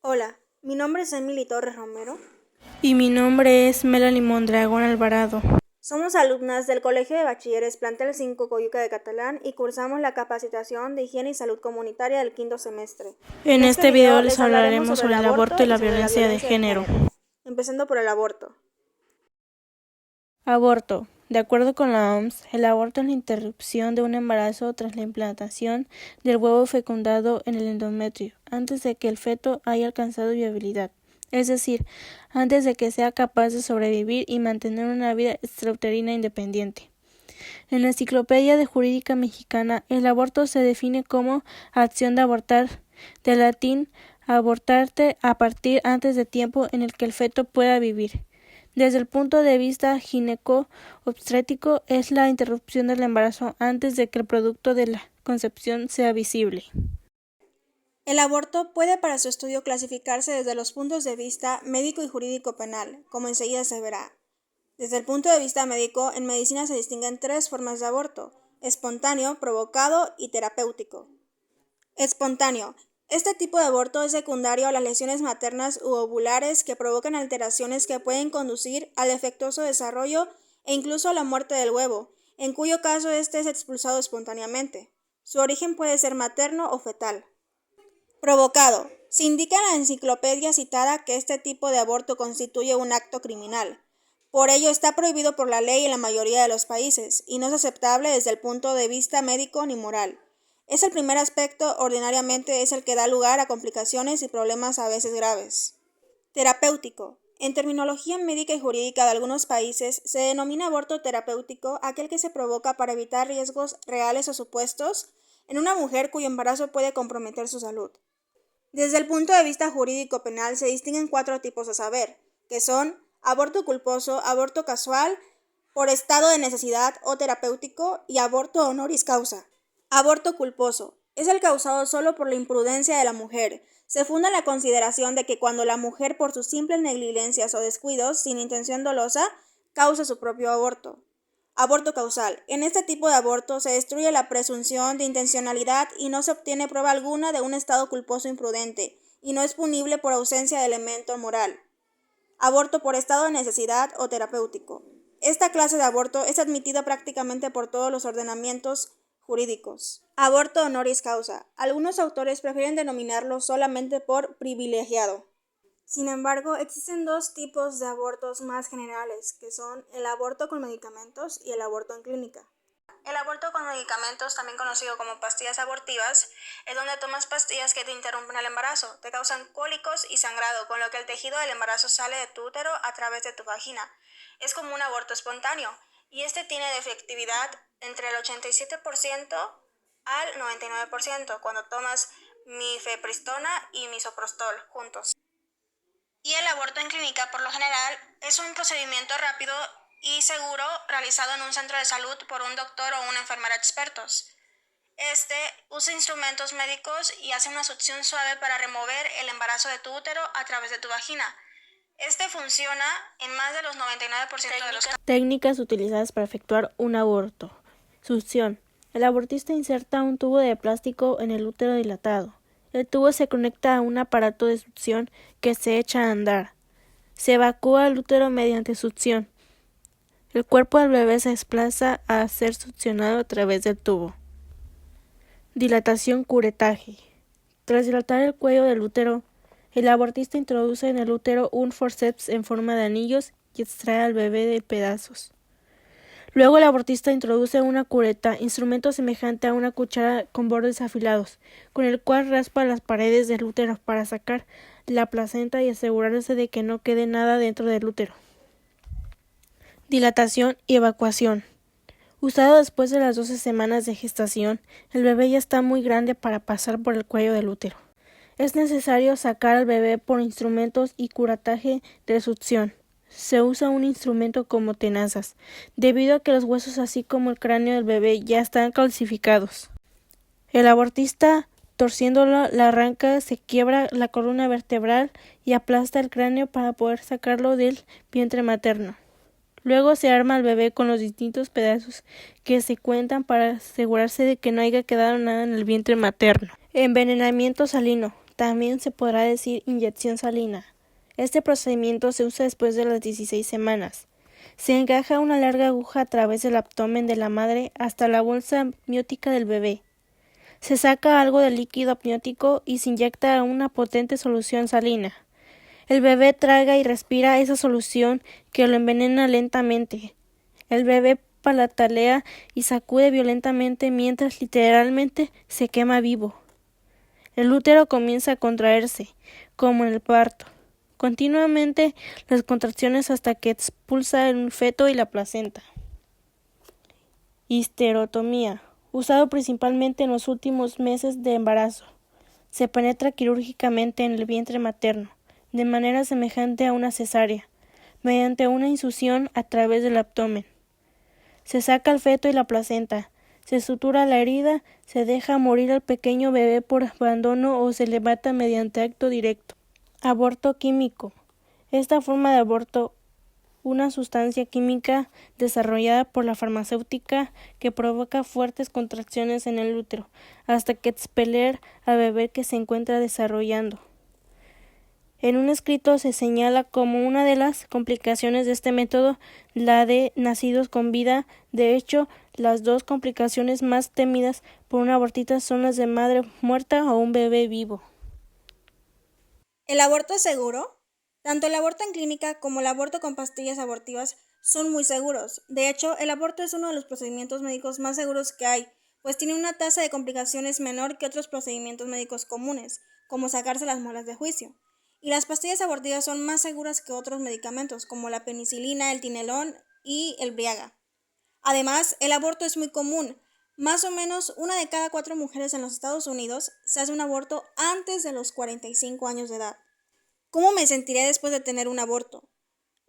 Hola, mi nombre es Emily Torres Romero. Y mi nombre es Melanie Mondragón Alvarado. Somos alumnas del Colegio de Bachilleres Plantel 5 Coyuca de Catalán y cursamos la capacitación de higiene y salud comunitaria del quinto semestre. En este video les hablaremos hablaremos sobre el aborto y la sobre violencia de género. Empezando por el aborto. Aborto. De acuerdo con la OMS, el aborto es la interrupción de un embarazo tras la implantación del huevo fecundado en el endometrio, antes de que el feto haya alcanzado viabilidad, es decir, antes de que sea capaz de sobrevivir y mantener una vida extrauterina independiente. En la Enciclopedia de Jurídica Mexicana, el aborto se define como acción de abortar, del latín abortarte, a partir antes de tiempo en el que el feto pueda vivir. Desde el punto de vista gineco-obstétrico, es la interrupción del embarazo antes de que el producto de la concepción sea visible. El aborto puede para su estudio clasificarse desde los puntos de vista médico y jurídico penal, como enseguida se verá. Desde el punto de vista médico, en medicina se distinguen tres formas de aborto: espontáneo, provocado y terapéutico. Espontáneo. Este tipo de aborto es secundario a las lesiones maternas u ovulares que provocan alteraciones que pueden conducir al defectuoso desarrollo e incluso a la muerte del huevo, en cuyo caso éste es expulsado espontáneamente. Su origen puede ser materno o fetal. Provocado. Se indica en la enciclopedia citada que este tipo de aborto constituye un acto criminal. Por ello está prohibido por la ley en la mayoría de los países y no es aceptable desde el punto de vista médico ni moral. Es el primer aspecto, ordinariamente es el que da lugar a complicaciones y problemas a veces graves. Terapéutico. En terminología médica y jurídica de algunos países se denomina aborto terapéutico aquel que se provoca para evitar riesgos reales o supuestos en una mujer cuyo embarazo puede comprometer su salud. Desde el punto de vista jurídico penal se distinguen cuatro tipos a saber, que son aborto culposo, aborto casual, por estado de necesidad o terapéutico y aborto honoris causa. Aborto culposo. Es el causado solo por la imprudencia de la mujer. Se funda en la consideración de que cuando la mujer por sus simples negligencias o descuidos, sin intención dolosa, causa su propio aborto. Aborto causal. En este tipo de aborto se destruye la presunción de intencionalidad y no se obtiene prueba alguna de un estado culposo imprudente, y no es punible por ausencia de elemento moral. Aborto por estado de necesidad o terapéutico. Esta clase de aborto es admitida prácticamente por todos los ordenamientos jurídicos. Aborto honoris causa. Algunos autores prefieren denominarlo solamente por privilegiado. Sin embargo, existen dos tipos de abortos más generales, que son el aborto con medicamentos y el aborto en clínica. El aborto con medicamentos, también conocido como pastillas abortivas, es donde tomas pastillas que te interrumpen el embarazo, te causan cólicos y sangrado, con lo que el tejido del embarazo sale de tu útero a través de tu vagina. Es como un aborto espontáneo, y este tiene de efectividad entre el 87% al 99% cuando tomas mifepristona y misoprostol juntos. Y el aborto en clínica, por lo general, es un procedimiento rápido y seguro realizado en un centro de salud por un doctor o una enfermera expertos. Este usa instrumentos médicos y hace una succión suave para remover el embarazo de tu útero a través de tu vagina. Este funciona en más de los 99% de los casos. Técnicas utilizadas para efectuar un aborto. Succión. El abortista inserta un tubo de plástico en el útero dilatado. El tubo se conecta a un aparato de succión que se echa a andar. Se evacúa el útero mediante succión. El cuerpo del bebé se desplaza a ser succionado a través del tubo. Dilatación curetaje. Tras dilatar el cuello del útero, el abortista introduce en el útero un forceps en forma de anillos y extrae al bebé de pedazos. Luego el abortista introduce una cureta, instrumento semejante a una cuchara con bordes afilados, con el cual raspa las paredes del útero para sacar la placenta y asegurarse de que no quede nada dentro del útero. Dilatación y evacuación. Usado después de las 12 semanas de gestación, el bebé ya está muy grande para pasar por el cuello del útero. Es necesario sacar al bebé por instrumentos y curataje de succión. Se usa un instrumento como tenazas, debido a que los huesos así como el cráneo del bebé ya están calcificados. El abortista, torciéndolo, la arranca, se quiebra la columna vertebral y aplasta el cráneo para poder sacarlo del vientre materno. Luego se arma al bebé con los distintos pedazos que se cuentan para asegurarse de que no haya quedado nada en el vientre materno. Envenenamiento salino. También se podrá decir inyección salina. Este procedimiento se usa después de las 16 semanas. Se encaja una larga aguja a través del abdomen de la madre hasta la bolsa amniótica del bebé. Se saca algo de líquido amniótico y se inyecta una potente solución salina. El bebé traga y respira esa solución que lo envenena lentamente. El bebé palatalea y sacude violentamente mientras literalmente se quema vivo. El útero comienza a contraerse, como en el parto. Continuamente las contracciones hasta que expulsa el feto y la placenta. Histerotomía. Usado principalmente en los últimos meses de embarazo. Se penetra quirúrgicamente en el vientre materno, de manera semejante a una cesárea, mediante una incisión a través del abdomen. Se saca el feto y la placenta, se sutura la herida, se deja morir al pequeño bebé por abandono o se le mata mediante acto directo. Aborto químico. Esta forma de aborto, una sustancia química desarrollada por la farmacéutica que provoca fuertes contracciones en el útero, hasta que expeler al bebé que se encuentra desarrollando. En un escrito se señala como una de las complicaciones de este método la de nacidos con vida. De hecho, las dos complicaciones más temidas por un abortista son las de madre muerta o un bebé vivo. ¿El aborto es seguro? Tanto el aborto en clínica como el aborto con pastillas abortivas son muy seguros. De hecho, el aborto es uno de los procedimientos médicos más seguros que hay, pues tiene una tasa de complicaciones menor que otros procedimientos médicos comunes, como sacarse las muelas de juicio. Y las pastillas abortivas son más seguras que otros medicamentos, como la penicilina, el Tinelón y el Briaga. Además, el aborto es muy común. Más o menos una de cada 4 mujeres en los Estados Unidos se hace un aborto antes de los 45 años de edad. ¿Cómo me sentiré después de tener un aborto?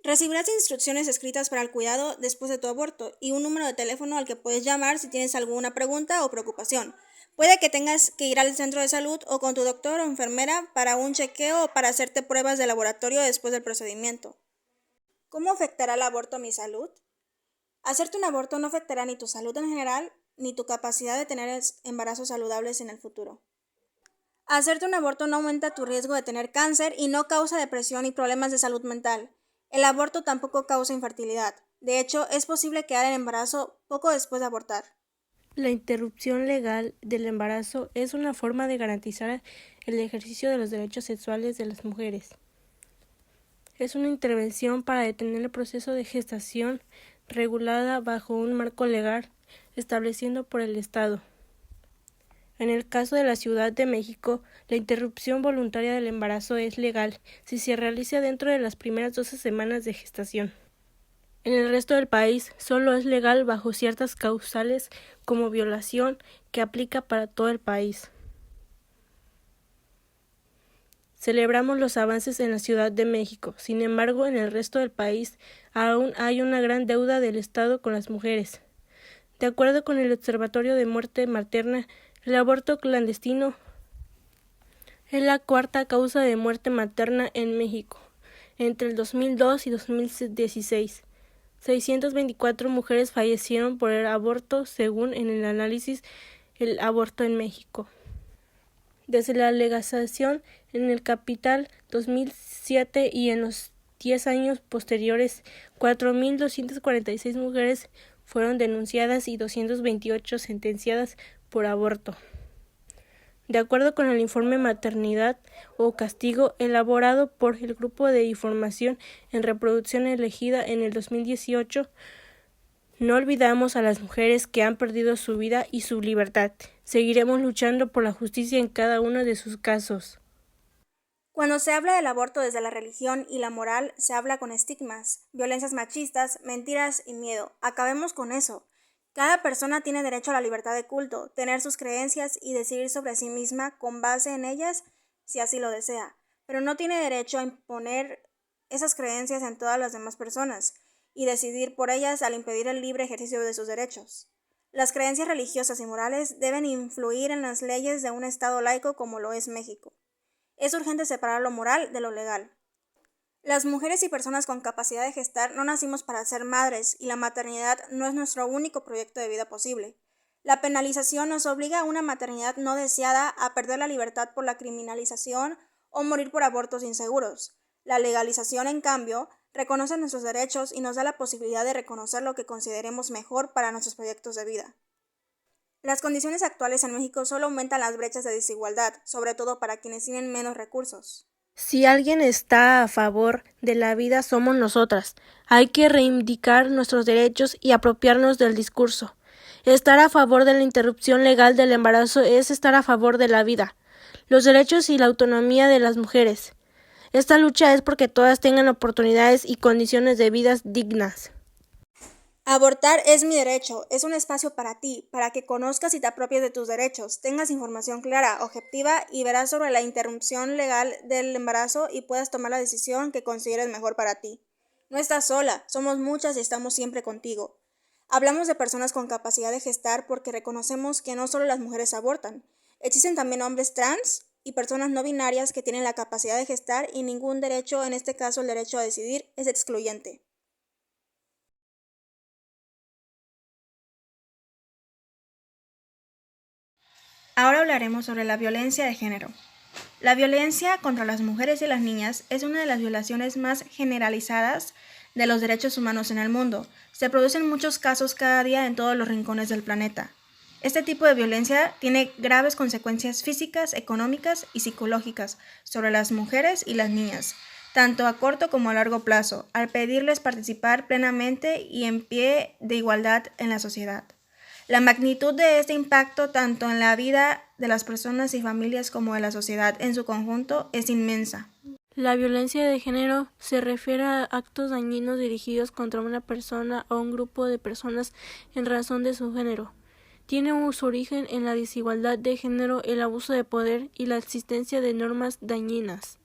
Recibirás instrucciones escritas para el cuidado después de tu aborto y un número de teléfono al que puedes llamar si tienes alguna pregunta o preocupación. Puede que tengas que ir al centro de salud o con tu doctor o enfermera para un chequeo o para hacerte pruebas de laboratorio después del procedimiento. ¿Cómo afectará el aborto a mi salud? Hacerte un aborto no afectará ni tu salud en general ni tu capacidad de tener embarazos saludables en el futuro. Hacerte un aborto no aumenta tu riesgo de tener cáncer y no causa depresión y problemas de salud mental. El aborto tampoco causa infertilidad. De hecho, es posible quedar en embarazo poco después de abortar. La interrupción legal del embarazo es una forma de garantizar el ejercicio de los derechos sexuales de las mujeres. Es una intervención para detener el proceso de gestación regulada bajo un marco legal establecido por el Estado. En el caso de la Ciudad de México, la interrupción voluntaria del embarazo es legal si se realiza dentro de las primeras 12 semanas de gestación. En el resto del país solo es legal bajo ciertas causales como violación que aplica para todo el país. Celebramos los avances en la Ciudad de México, sin embargo en el resto del país aún hay una gran deuda del Estado con las mujeres. De acuerdo con el Observatorio de Muerte Materna, el aborto clandestino es la cuarta causa de muerte materna en México. Entre el 2002 y 2016, 624 mujeres fallecieron por el aborto según en el análisis El aborto en México. Desde la legalización en el capital 2007 y en los 10 años posteriores, 4.246 mujeres fueron denunciadas y 228 sentenciadas por aborto. De acuerdo con el informe Maternidad o Castigo elaborado por el Grupo de Información en Reproducción Elegida en el 2018, no olvidamos a las mujeres que han perdido su vida y su libertad. Seguiremos luchando por la justicia en cada uno de sus casos. Cuando se habla del aborto desde la religión y la moral, se habla con estigmas, violencias machistas, mentiras y miedo. Acabemos con eso. Cada persona tiene derecho a la libertad de culto, tener sus creencias y decidir sobre sí misma con base en ellas si así lo desea, pero no tiene derecho a imponer esas creencias en todas las demás personas y decidir por ellas al impedir el libre ejercicio de sus derechos. Las creencias religiosas y morales deben influir en las leyes de un Estado laico como lo es México. Es urgente separar lo moral de lo legal. Las mujeres y personas con capacidad de gestar no nacimos para ser madres y la maternidad no es nuestro único proyecto de vida posible. La penalización nos obliga a una maternidad no deseada, a perder la libertad por la criminalización o morir por abortos inseguros. La legalización, en cambio, reconoce nuestros derechos y nos da la posibilidad de reconocer lo que consideremos mejor para nuestros proyectos de vida. Las condiciones actuales en México solo aumentan las brechas de desigualdad, sobre todo para quienes tienen menos recursos. Si alguien está a favor de la vida, somos nosotras. Hay que reivindicar nuestros derechos y apropiarnos del discurso. Estar a favor de la interrupción legal del embarazo es estar a favor de la vida, los derechos y la autonomía de las mujeres. Esta lucha es porque todas tengan oportunidades y condiciones de vida dignas. Abortar es mi derecho, es un espacio para ti, para que conozcas y te apropies de tus derechos, tengas información clara, objetiva y verás sobre la interrupción legal del embarazo y puedas tomar la decisión que consideres mejor para ti. No estás sola, somos muchas y estamos siempre contigo. Hablamos de personas con capacidad de gestar porque reconocemos que no solo las mujeres abortan, existen también hombres trans y personas no binarias que tienen la capacidad de gestar y ningún derecho, en este caso el derecho a decidir, es excluyente. Ahora hablaremos sobre la violencia de género. La violencia contra las mujeres y las niñas es una de las violaciones más generalizadas de los derechos humanos en el mundo. Se producen muchos casos cada día en todos los rincones del planeta. Este tipo de violencia tiene graves consecuencias físicas, económicas y psicológicas sobre las mujeres y las niñas, tanto a corto como a largo plazo, al pedirles participar plenamente y en pie de igualdad en la sociedad. La magnitud de este impacto, tanto en la vida de las personas y familias como de la sociedad en su conjunto, es inmensa. La violencia de género se refiere a actos dañinos dirigidos contra una persona o un grupo de personas en razón de su género. Tiene su origen en la desigualdad de género, el abuso de poder y la existencia de normas dañinas.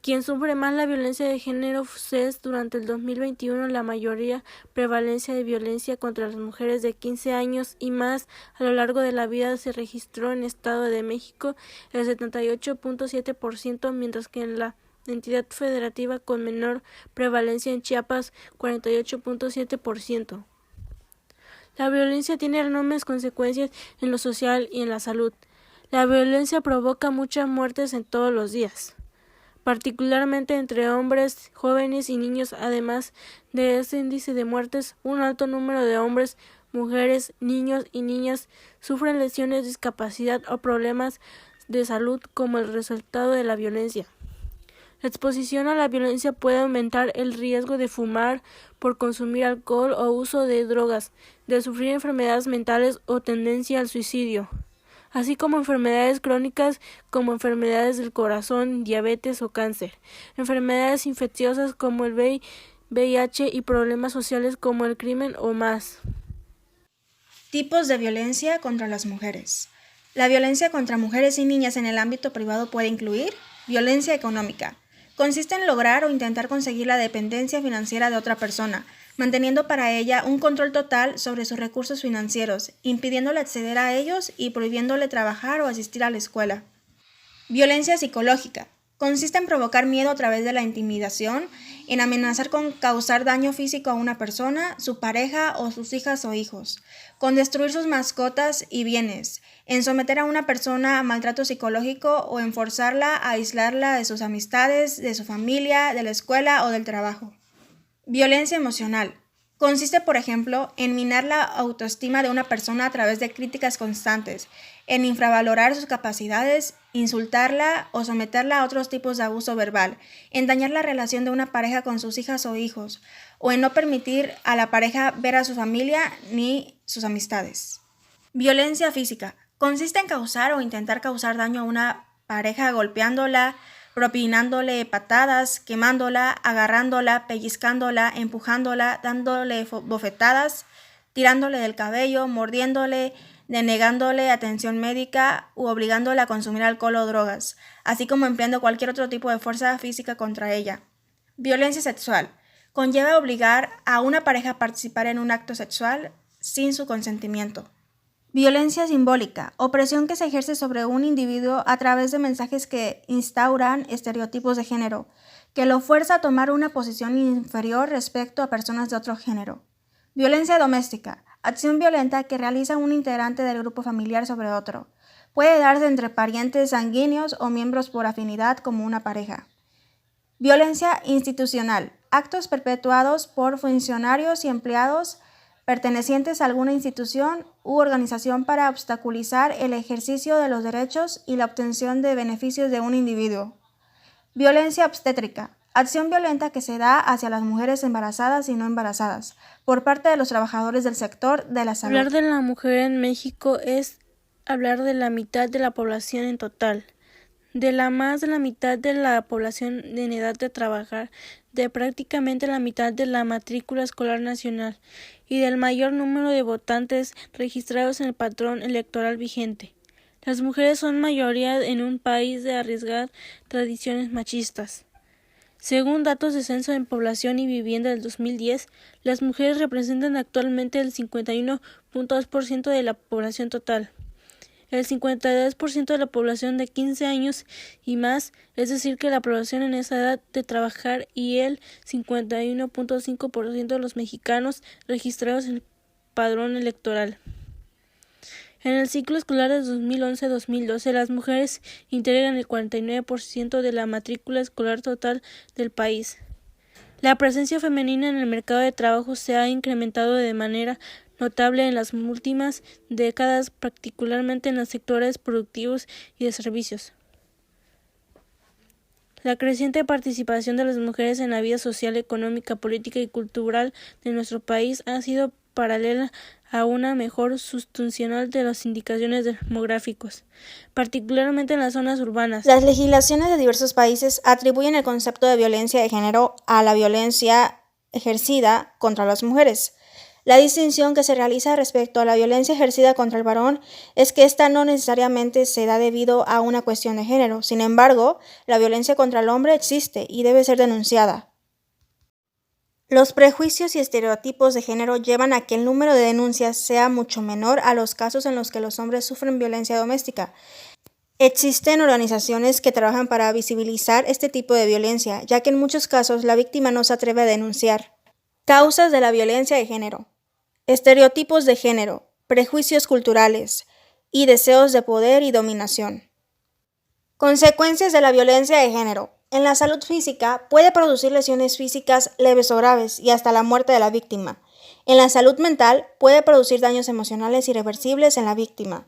Quien sufre más la violencia de género es durante el 2021 la mayoría prevalencia de violencia contra las mujeres de 15 años y más a lo largo de la vida se registró en Estado de México el 78.7%, mientras que en la entidad federativa con menor prevalencia en Chiapas 48.7%. La violencia tiene enormes consecuencias en lo social y en la salud. La violencia provoca muchas muertes en todos los días, particularmente entre hombres, jóvenes y niños. Además de ese índice de muertes, un alto número de hombres, mujeres, niños y niñas sufren lesiones, discapacidad o problemas de salud como el resultado de la violencia. La exposición a la violencia puede aumentar el riesgo de fumar, por consumir alcohol o uso de drogas, de sufrir enfermedades mentales o tendencia al suicidio, así como enfermedades crónicas como enfermedades del corazón, diabetes o cáncer, enfermedades infecciosas como el VIH y problemas sociales como el crimen o más. Tipos de violencia contra las mujeres. La violencia contra mujeres y niñas en el ámbito privado puede incluir violencia económica. Consiste en lograr o intentar conseguir la dependencia financiera de otra persona, manteniendo para ella un control total sobre sus recursos financieros, impidiéndole acceder a ellos y prohibiéndole trabajar o asistir a la escuela. Violencia psicológica. Consiste en provocar miedo a través de la intimidación, en amenazar con causar daño físico a una persona, su pareja o sus hijas o hijos, con destruir sus mascotas y bienes, en someter a una persona a maltrato psicológico o en forzarla a aislarla de sus amistades, de su familia, de la escuela o del trabajo. Violencia emocional. Consiste, por ejemplo, en minar la autoestima de una persona a través de críticas constantes, en infravalorar sus capacidades, insultarla o someterla a otros tipos de abuso verbal, en dañar la relación de una pareja con sus hijas o hijos, o en no permitir a la pareja ver a su familia ni sus amistades. Violencia física. Consiste en causar o intentar causar daño a una pareja golpeándola, propinándole patadas, quemándola, agarrándola, pellizcándola, empujándola, dándole bofetadas, tirándole del cabello, mordiéndole, denegándole atención médica u obligándola a consumir alcohol o drogas, así como empleando cualquier otro tipo de fuerza física contra ella. Violencia sexual. Conlleva obligar a una pareja a participar en un acto sexual sin su consentimiento. Violencia simbólica, opresión que se ejerce sobre un individuo a través de mensajes que instauran estereotipos de género, que lo fuerza a tomar una posición inferior respecto a personas de otro género. Violencia doméstica, acción violenta que realiza un integrante del grupo familiar sobre otro. Puede darse entre parientes sanguíneos o miembros por afinidad como una pareja. Violencia institucional. Actos perpetuados por funcionarios y empleados pertenecientes a alguna institución u organización para obstaculizar el ejercicio de los derechos y la obtención de beneficios de un individuo. Violencia obstétrica. Acción violenta que se da hacia las mujeres embarazadas y no embarazadas, por parte de los trabajadores del sector de la salud. Hablar de la mujer en México es hablar de la mitad de la población en total, de la más de la mitad de la población en edad de trabajar, de prácticamente la mitad de la matrícula escolar nacional y del mayor número de votantes registrados en el padrón electoral vigente. Las mujeres son mayoría en un país de arriesgadas tradiciones machistas. Según datos de Censo en Población y Vivienda del 2010, las mujeres representan actualmente el 51.2% de la población total. El 52% de la población de 15 años y más, es decir, que la población en esa edad de trabajar, y el 51.5% de los mexicanos registrados en el padrón electoral. En el ciclo escolar de 2011-2012, las mujeres integran el 49% de la matrícula escolar total del país. La presencia femenina en el mercado de trabajo se ha incrementado de manera notable en las últimas décadas, particularmente en los sectores productivos y de servicios. La creciente participación de las mujeres en la vida social, económica, política y cultural de nuestro país ha sido paralela a una mejor sustitución de las indicaciones demográficos, particularmente en las zonas urbanas. Las legislaciones de diversos países atribuyen el concepto de violencia de género a la violencia ejercida contra las mujeres. La distinción que se realiza respecto a la violencia ejercida contra el varón es que ésta no necesariamente se da debido a una cuestión de género. Sin embargo, la violencia contra el hombre existe y debe ser denunciada. Los prejuicios y estereotipos de género llevan a que el número de denuncias sea mucho menor a los casos en los que los hombres sufren violencia doméstica. Existen organizaciones que trabajan para visibilizar este tipo de violencia, ya que en muchos casos la víctima no se atreve a denunciar. Causas de la violencia de género. Estereotipos de género, prejuicios culturales y deseos de poder y dominación. Consecuencias de la violencia de género. En la salud física puede producir lesiones físicas leves o graves y hasta la muerte de la víctima. En la salud mental puede producir daños emocionales irreversibles en la víctima.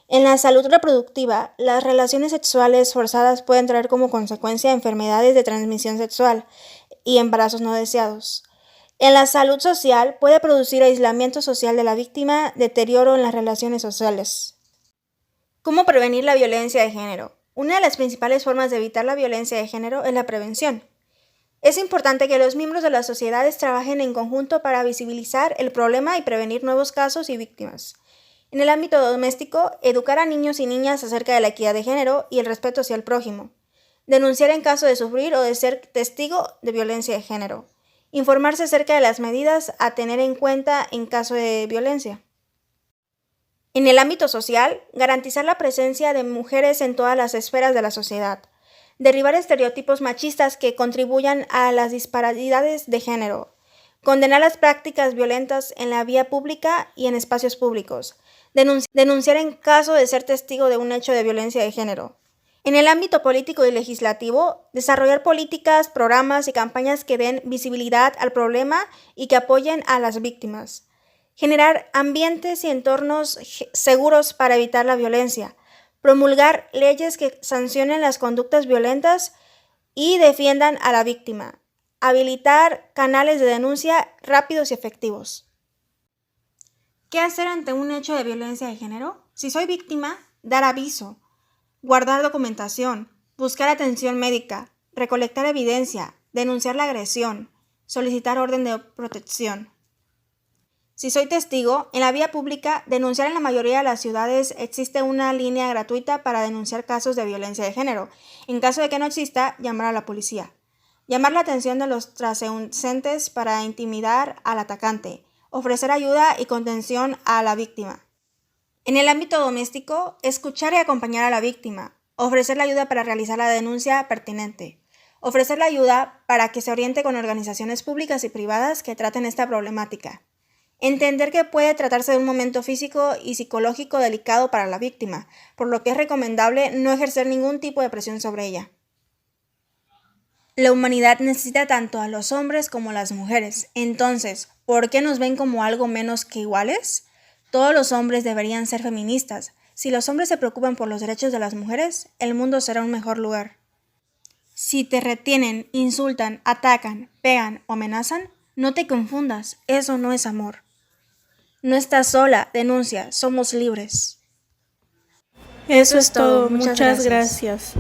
En la salud reproductiva, las relaciones sexuales forzadas pueden traer como consecuencia enfermedades de transmisión sexual y embarazos no deseados. En la salud social puede producir aislamiento social de la víctima, deterioro en las relaciones sociales. ¿Cómo prevenir la violencia de género? Una de las principales formas de evitar la violencia de género es la prevención. Es importante que los miembros de las sociedades trabajen en conjunto para visibilizar el problema y prevenir nuevos casos y víctimas. En el ámbito doméstico, educar a niños y niñas acerca de la equidad de género y el respeto hacia el prójimo. Denunciar en caso de sufrir o de ser testigo de violencia de género. Informarse acerca de las medidas a tener en cuenta en caso de violencia. En el ámbito social, garantizar la presencia de mujeres en todas las esferas de la sociedad. Derribar estereotipos machistas que contribuyan a las disparidades de género. Condenar las prácticas violentas en la vía pública y en espacios públicos. Denunciar en caso de ser testigo de un hecho de violencia de género. En el ámbito político y legislativo, desarrollar políticas, programas y campañas que den visibilidad al problema y que apoyen a las víctimas. Generar ambientes y entornos seguros para evitar la violencia. Promulgar leyes que sancionen las conductas violentas y defiendan a la víctima. Habilitar canales de denuncia rápidos y efectivos. ¿Qué hacer ante un hecho de violencia de género? Si soy víctima, dar aviso. Guardar documentación, buscar atención médica, recolectar evidencia, denunciar la agresión, solicitar orden de protección. Si soy testigo, en la vía pública, denunciar. En la mayoría de las ciudades existe una línea gratuita para denunciar casos de violencia de género. En caso de que no exista, llamar a la policía. Llamar la atención de los transeúntes para intimidar al atacante. Ofrecer ayuda y contención a la víctima. En el ámbito doméstico, escuchar y acompañar a la víctima. Ofrecer la ayuda para realizar la denuncia pertinente. Ofrecer la ayuda para que se oriente con organizaciones públicas y privadas que traten esta problemática. Entender que puede tratarse de un momento físico y psicológico delicado para la víctima, por lo que es recomendable no ejercer ningún tipo de presión sobre ella. La humanidad necesita tanto a los hombres como a las mujeres. Entonces, ¿por qué nos ven como algo menos que iguales? Todos los hombres deberían ser feministas. Si los hombres se preocupan por los derechos de las mujeres, el mundo será un mejor lugar. Si te retienen, insultan, atacan, pegan o amenazan, no te confundas, eso no es amor. No estás sola, denuncia, somos libres. Eso es todo, muchas gracias.